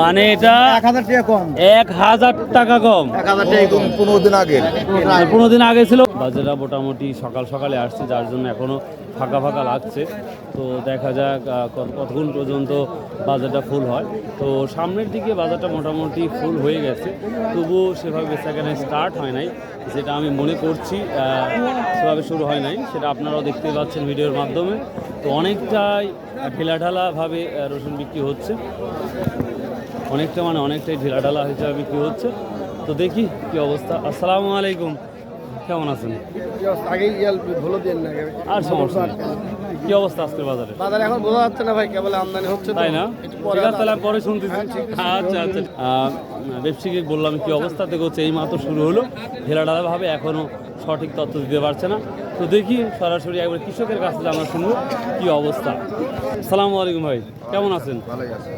মানে এটা 1000 টাকা কম 15 দিন আগে 15 দিন আগে ছিল। বাজারটা মোটামুটি সকাল সকালে আসছে, যার জন্য এখনো ফাঁকা ফাঁকা লাগছে। তো দেখা যাক কতক্ষণ পর্যন্ত বাজারটা ফুল হয়। তো সামনের দিকে বাজারটা মোটামুটি ফুল হয়ে গেছে, তবুও সেভাবে বেচাকেনা স্টার্ট হয় নাই, যেটা আমি মনে করছি সেভাবে শুরু হয় নাই, সেটা আপনারাও দেখতে পাচ্ছেন ভিডিওর মাধ্যমে। তো অনেকটাই ঢিলাঢালাভাবে রসুন বিক্রি হচ্ছে, অনেকটাই ঢিলাঢালা হিসাবে বিক্রি হচ্ছে। তো দেখি কি অবস্থা। আসসালামু আলাইকুম, কেমন আছেন? আর সমস্যা নেই। কি অবস্থা আজকের বাজারে? বাজারে এখন বোঝা যাচ্ছে না ভাই, কেবল আমদানি হচ্ছে, তাই না? ঠিক আছে, তাহলে পরে শুনতেছি। আচ্ছা আচ্ছা, ব্যবসায়িক বললাম কি অবস্থা থেকে হচ্ছে, এই মাত্র শুরু হলো, ঢেলাঢালাভাবে এখনও সঠিক তথ্য দিতে পারছে না। তো দেখি সরাসরি একবার কৃষকের কাছে আমরা শুনবো কি অবস্থা। আসসালামু আলাইকুম ভাই, কেমন আছেন? ভালোই আছে।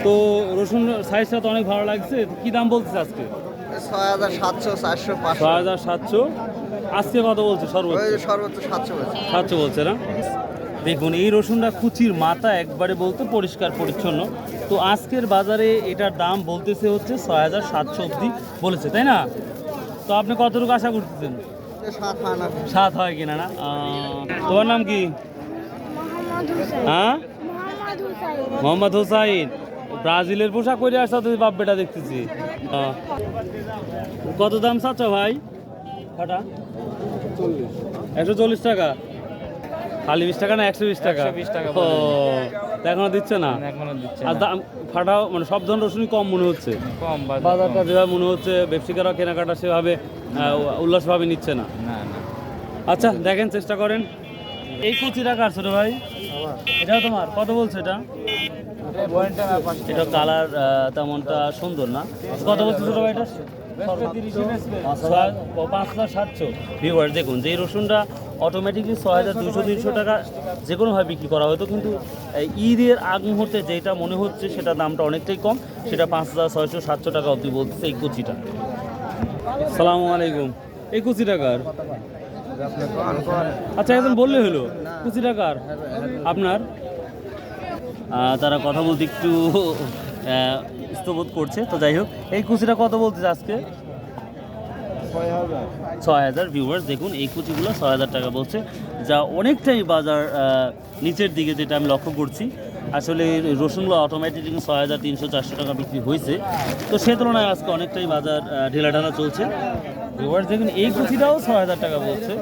তো রসুন সাইজটা তো অনেক ভালো লাগছে, কি দাম বলতেছে আজকে? 6700, 400, 500, 6700। আজকে কত বলছে সর্বোচ্চ? সর্বোচ্চ 700 বলছে। 700 বলছে না? দেখুন এই রসুনটা কুচির মাথা একবারে বলতে পরিষ্কার পরিচ্ছন্ন। তো আজকের বাজারে এটার দাম বলতেছে হচ্ছে 6700 অবধি বলেছে, তাই না? তো আপনি কতটুকু আশা করতেছেন? 7 হয় না। 7 হয় কিনা না? তোমার নাম কি? হ্যাঁ, মোহাম্মদ হুসাইন। ব্রাজিলের পোশাক পরে আসছো তুমি, বাপ বেটা দেখতেছি। কত দাম চাচ্ছ ভাই? 140 টাকা। খালি 20 টাকা না 120 টাকা? 120 টাকা। ও, এখনো দিচ্ছে না? এখনো দিচ্ছে আর দাম ফাটাও, মানে সব ধরনের রসুনই কম মনে হচ্ছে। কম বাজারটা যেভাবে মনে হচ্ছে, ব্যবসায়ীরা কেনাকাটা সেভাবে উল্লাসভাবে নিচ্ছে না। না না, আচ্ছা দেখেন, চেষ্টা করেন। এই কুচি টাকা আর ছোট ভাই, এটাও তোমার? কত বলছে এটা? এটা কালার তেমনটা সুন্দর না। কত বলছে ছোট ভাই এটা? 5700। ভিউয়ার দেখুন, যে রসুনটা অটোমেটিকলি 6200-300 টাকা যে কোনোভাবে বিক্রি করা হতো, কিন্তু ঈদের আগ মুহূর্তে যেটা মনে হচ্ছে সেটা দামটা অনেকটাই কম, সেটা 5600-700 টাকা অবধি বলতেছে এই কুচিটা। সালামু আলাইকুম। এই কুচি টাকার? আচ্ছা এখন বললে হলো, কুচি টাকার আপনার? তারা কথা বলতে একটু স্থবোধ করছে। তো যাই হোক, এই কুচিটা কত বলতেছে আজকে? 6000। ভিউয়ার্স দেখুন, এই কুচিগুলো 6000 টাকা বলছে, যা অনেকটাই বাজার নিচের দিকে, যেটা আমি লক্ষ্য করছি। আসলে রসুনগুলো অটোমেটিকলি 6300-400 টাকা বিক্রি হয়েছে, তো সে তুলনায় আজকে অনেকটাই বাজার ঢিলাঢালা চলছে। ভিউয়ার্স দেখুন, এই কুচিটাও 6000 টাকা বলছে।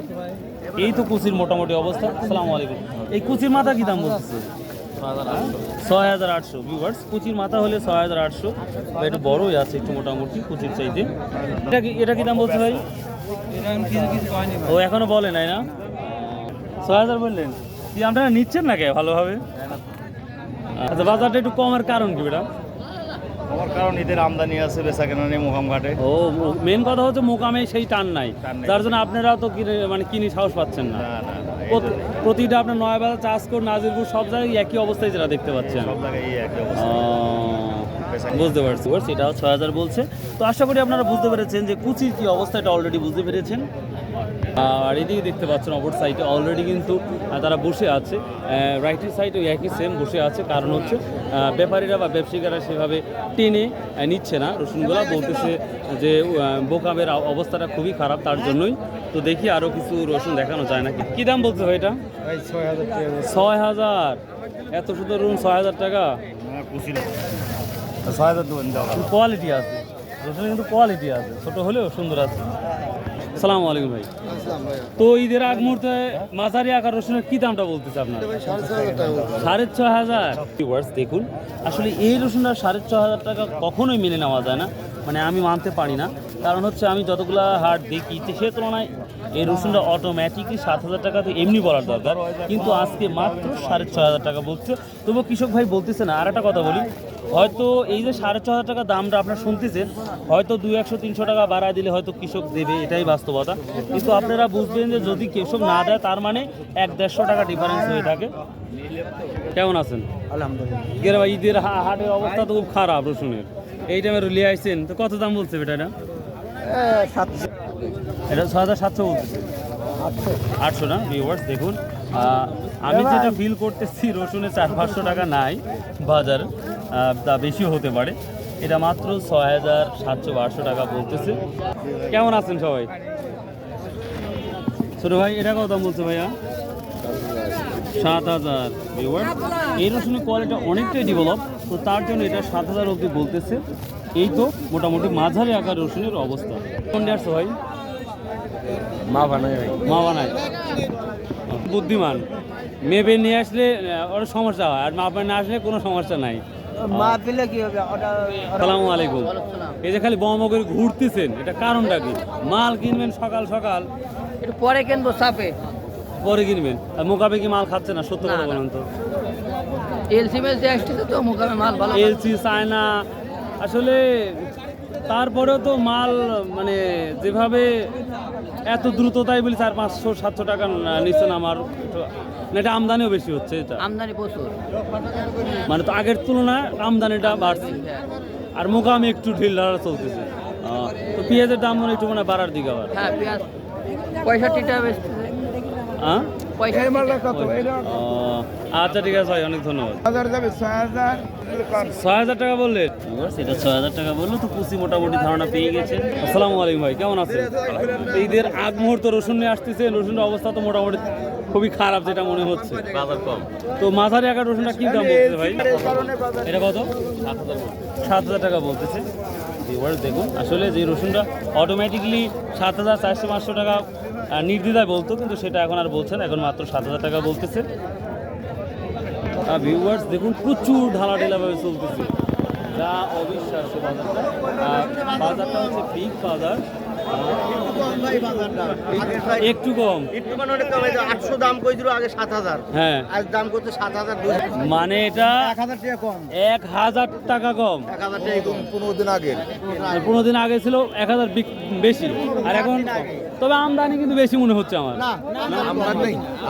এই তো কুচির মোটামুটি অবস্থা। আসসালামু আলাইকুম। এই কুচির মাথা কি দাম বলতেছে? 6800। ভিউয়ার্স, কুচির মাথা হলে 6800, একটু বড়ই আছে একটু মোটামুটি কুচির চাইতে। এটা কি দাম বলছে ভাই? ও এখনো বলে নাই না? 6000 বললেন কি? আপনারা নিচ্ছেন না কে ভালোভাবে? আচ্ছা, বাজারটা একটু কমের কারণ কি বেটা? আমার কারণ ঈদের আমদানি আছে, বেচা কেনা নেই মোকাম ঘাটে। ও, মেন কথা হচ্ছে মোকামে সেই টান নাই, নাই। যার জন্য আপনারা তো কিনে সাহস পাচ্ছেন না। প্রতিটা আপনার নয়াবাজার, চাষকোট, নাজিরপুর সব জায়গায় একই অবস্থায় যেটা দেখতে পাচ্ছেন। সব জায়গায় এই একই অবস্থা। বুঝতে পারছি। এটাও 6000 বলছে। তো আশা করি আপনারা বুঝতে পেরেছেন যে কুচির কি অবস্থা, এটা অলরেডি বুঝতে পেরেছেন। আর এদিকে দেখতে পাচ্ছেন অপর সাইডে অলরেডি কিন্তু তারা বসে আছে, রাইটের সাইডে একই সেম বসে আছে। কারণ হচ্ছে ব্যাপারীরা বা ব্যবসায়ীরা সেভাবে টেনে নিচ্ছে না রসুনগুলা, বলতেছে যে বোকাবের অবস্থাটা খুবই খারাপ, তার জন্যই। তো দেখি আরও কিছু রসুন দেখানো যায় নাকি। কী দাম বলছে ভাই এটা? 6000। এত সুন্দর রসুন 6000 টাকা? 6000 দেবেন। কোয়ালিটি আছে রসুন, কিন্তু কোয়ালিটি আছে, ছোট হলেও সুন্দর আছে। আসসালামু আলাইকুম ভাই। তো ঈদের আগ মুহূর্তে মাঝারি আকার রসুনের কি দামটা বলতেছে আপনার? 6500। দেখুন, আসলে এই রসুনটা 6500 টাকা কখনোই মেনে নেওয়া যায় না, মানে আমি মানতে পারি না। কারণ হচ্ছে আমি যতগুলো হাট দেখি, সে তুলনায় এই রসুনটা অটোমেটিকলি 7000 টাকা তো এমনি বলার দরকার, কিন্তু আজকে মাত্র 6500 টাকা বলছে। তবুও কৃষক ভাই বলতেছে না। আর একটা কথা বলি, হয়তো এই যে 6500 টাকা দামটা আপনারা শুনতেছেন, হয়তো 200-300 টাকা বাড়ায় দিলে হয়তো কৃষক দেবে, এটাই বাস্তবতা। কিন্তু আপনারা বুঝবেন যে যদি কৃষক না দেয়, তার মানে 100-150 টাকা ডিফারেন্স হয়ে থাকে। কেমন আছেন? আলহামদুলিল্লাহ। ভাই ঈদের হাটের অবস্থা তো খুব খারাপ রসুনের, এই টাইমে লিয়ে আসছেন, তো কত দাম বলছে বেটা এটা? 700। এটা 6700 বলতেছে। 800 না? ভিউয়ার্স দেখুন, আমি যেটা ফিল করতেছি রসুনে 400-500 টাকা নাই বাজার, তা বেশিও হতে পারে। এটা মাত্র 6,700-800 টাকা বলতেছে। কেমন আছেন সবাই? ছোট ভাই এটা কত দাম বলছে ভাইয়া? 7,000। এই রসুনের কোয়ালিটি অনেকটাই ডেভেলপ, তো তার জন্য এটা 7,000 অবধি বলতেছে। এই তো মোটামুটি মাঝারি আকার রসুনের অবস্থা। কোন দিয়ে আসছো ভাই? মা বানায়। বুদ্ধিমান মেবে নিয়ে আসলে ওর সমস্যা হয়, আর মা বানায় না আসলে কোনো সমস্যা নাই। মা পেলে কি হবে? আসসালামু আলাইকুম। এই যে খালি বম করে ঘুরতেছেন, এটা কারণটা কি? মাল কিনবেন সকাল সকাল, একটু পরে কিনবো চাপে, পরে কিনবেন, আর মোকাবে কি মাল খাচ্ছে না? সত্য কথা বলেন তো। এলসি মেলসি আসতেছে তো মোকামে মাল ভালো। এলসি চায়না আসলে, তারপরেও তো মাল মানে যেভাবে এত দ্রুততাই বলি 400-500-700 টাকা নিচ্ছে না আমার, না এটা আমদানিও বেশি হচ্ছে। এটা আমদানি প্রচুর, মানে তো আগের তুলনায় আমদানিটা বাড়ছে, আর মোকামে একটু ঢিল ঢালা চলতেছে। তো পেঁয়াজের দাম মনে হয় একটু মানে বাড়ার দিকে আবার। হ্যাঁ পেঁয়াজ 65 টাকা বেচতেছে। হ্যাঁ 65 আচ্ছা ঠিক আছে ভাই, অনেক ধন্যবাদ। 6,000 টাকা বললেন? এটা 6,000 টাকা বললো তো কুচি মোটামুটি ধারণা পেয়ে গেছে। আসসালামু আলাইকুম ভাই, কেমন আছেন? ঈদের আগ মুহূর্তে রসুন নিয়ে আসতেছে, রসুনের অবস্থা তো মোটামুটি খুবই খারাপ যেটা মনে হচ্ছে, বাজার কম। তো মাঝারি আকার রসুনটা কি দাম বলছে ভাই? এটা কত? 7,000 টাকা বলতেছে। দেখুন আসলে যে রসুনটা অটোমেটিকলি 7,400-500 টাকা নির্দ্বিধায় বলতো, কিন্তু সেটা এখন আর বলছেন, এখন মাত্র 7,000 টাকা বলতেছে। ভিউয়ার্স দেখুন প্রচুর ঢালাঢালাভাবে চলতেছে, যা অবিশ্বাস্য বাজারটা। বাজারটা হচ্ছে বিগ বাজার, একটু কম, একটু মানে অনেক কম। 800 দাম কইছিল আগে 7,000, হ্যাঁ আজ দাম করতে 7,200, মানে এটা 1,000 টাকা কম। 1,000 টাকা কম। 1,000 টাকা কম। 15 দিন আগে। 15 দিন আগে ছিল 1,000 বেশি, আর এখন তবে আমদানি কিন্তু বেশি মনে হচ্ছে আমার।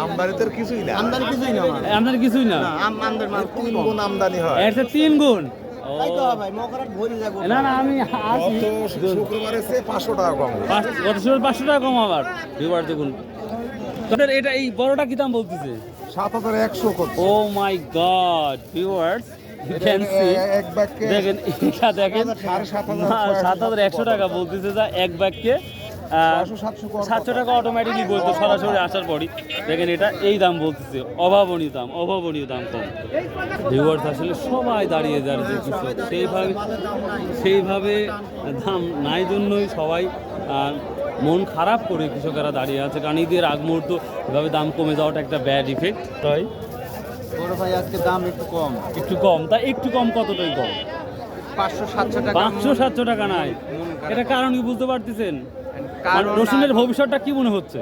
আমদানিতে কিছুই না। আমদানি কিছুই না আমার। আমদানি কিছুই না, আমদানি মাল 3 গুণ আমদানি হয়। এর চেয়ে 3 গুণ। তাই তো ভাই মকরাত ভরে যাবো। না না আমি আসি শুক্রবারে সে 500 টাকা কম। 500 টাকা কম আবার। ভিউয়ার দেখুন তোদের এটা এই বড়টা কি দাম বলতেছে? 7,100 কত? Oh my god viewers, you can see, এক ব্যাগকে দেখেন এটা দেখেন 7,100 টাকা বলতেছে, যা এক ব্যাগকে 700 টাকা অটোমেটিকলি বলতো সরাসরি আসার পরই। দেখেন এটা এই দাম বলতেছে, অভাবনীয় দাম কম। ভিউয়ার্স আসলে সবাই দাঁড়িয়ে দাঁড়িয়ে কৃষক, সেইভাবে দাম নাই জন্যই সবাই মন খারাপ করে কৃষকেরা দাঁড়িয়ে আছে, কারণ ঈদের আগ মুহূর্ত এভাবে দাম কমে যাওয়াটা একটা ব্যাড ইফেক্ট। তাই বড় ভাই আজকে দাম একটু কম, তা একটু কম কতটাই কম? 500-700 টাকা। 500-700 টাকা নাই, এটা কারণ কি বুঝতে পারতেছেন? রসুনের ভবিষ্যৎটা কি মনে হচ্ছে?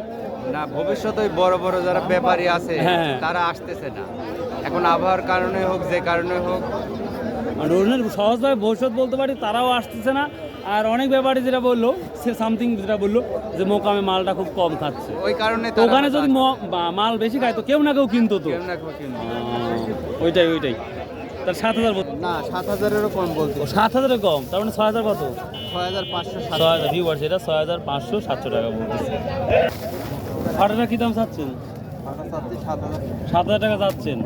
না ভবিষ্যতে বড় বড় যারা ব্যাপারী আছে হ্যাঁ। তারা আসতেছে না, এখন আবহাওয়ার কারণে হোক যে কারণে হোক। রসুনের সহজভাবে ভবিষ্যৎ বলতে পারি, তারাও আসতেছে না। আর অনেক ব্যাপারী যেটা বললো, সে সামথিং যেটা বললো যে মোকামে মালটা খুব কম খাচ্ছে, ওই কারণে তো ওখানে যদি মাল বেশি খায় তো কেউ না কেউ কিনতো তো। কেউ না কেউ কিনবে। ওইটাই তার 7,000 না 7,000-এরও কম বলতে। 7,000 কম, তার মানে 6,000 কত? 6,500। 6,000 ভিউয়ার্স, এটা 6,500-700 টাকা বলতেছে। ফাটাটা কি দাম চাচ্ছেন? 7,000 টাকা চাচ্ছেন,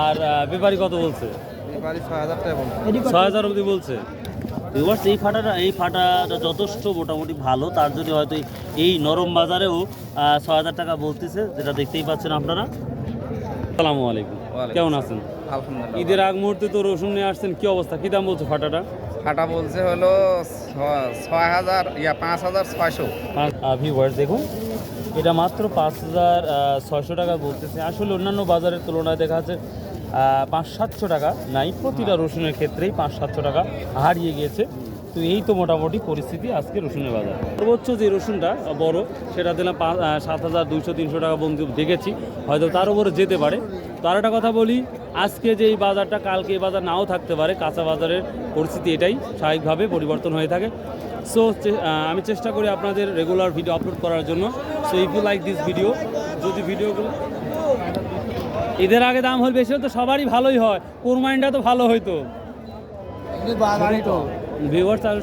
আর ব্যাপারী কত বলছে? 6,000 টাকা বলতে। 6,000 অবধি বলছে। ভিউয়ার্স এই ফাটাটা যথেষ্ট মোটামুটি ভালো, তার জন্য হয়তো এই নরম বাজারেও 6,000 টাকা বলতেছে, যেটা দেখতেই পাচ্ছেন আপনারা। আসসালামু আলাইকুম, কেমন আছেন? আলহামদুলিল্লাহ। ঈদের আগ মুহূর্তে তো রসুন নিয়ে আসছেন, কি অবস্থা, কি দাম বলছে ফাটাটা? ফাটা বলছে হলো 5,600। ভিউয়ার্স দেখুন এটা মাত্র 5,600 টাকা বলতেছে। আসলে অন্যান্য বাজারের তুলনায় দেখা যাচ্ছে 500-700 টাকা নাই, প্রতিটা রসুনের ক্ষেত্রেই 500-700 টাকা হারিয়ে গিয়েছে। তো এই তো মোটামুটি পরিস্থিতি আজকে রসুনের বাজার। সর্বোচ্চ যে রসুনটা বড় সেটা দিলাম 7,200-300 টাকা বন্ধু দেখেছি, হয়তো তার উপরে যেতে পারে। তো আর একটা কথা বলি, আজকে যে এই বাজারটা কালকে এই বাজার নাও থাকতে পারে, কাঁচা বাজারের পরিস্থিতি এটাই, স্বাভাবিকভাবে পরিবর্তন হয়ে থাকে। সো আমি চেষ্টা করি আপনাদের রেগুলার ভিডিও আপলোড করার জন্য। So if you like this video, যদি ভিডিওগুলো ঈদের আগে দাম হলে বেশি হতো সবারই ভালোই হয়, কোরবানিটা তো ভালো হইতো। ভিউয়ার্স আর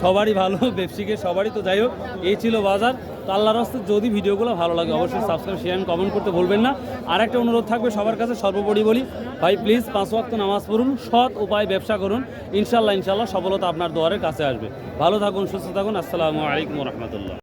সবারই ভালো ব্যবসায়িকের সবারই তো যাই হোক এই ছিল বাজার। তো আল্লাহর রাস্তে যদি ভিডিওগুলো ভালো লাগে অবশ্যই সাবস্ক্রাইব শেয়ার এন্ড কমেন্ট করতে ভুলবেন না। আর একটা অনুরোধ থাকবে সবার কাছে, সর্বোপরি বলি ভাই প্লিজ 5 ওয়াক্ত নামাজ পড়ুন, সৎ উপায় ব্যবসা করুন, ইনশাল্লাহ সফলতা আপনার দুয়ারের কাছে আসবে। ভালো থাকুন, সুস্থ থাকুন। আসসালামু আলাইকুম রহমতুল্লাহ।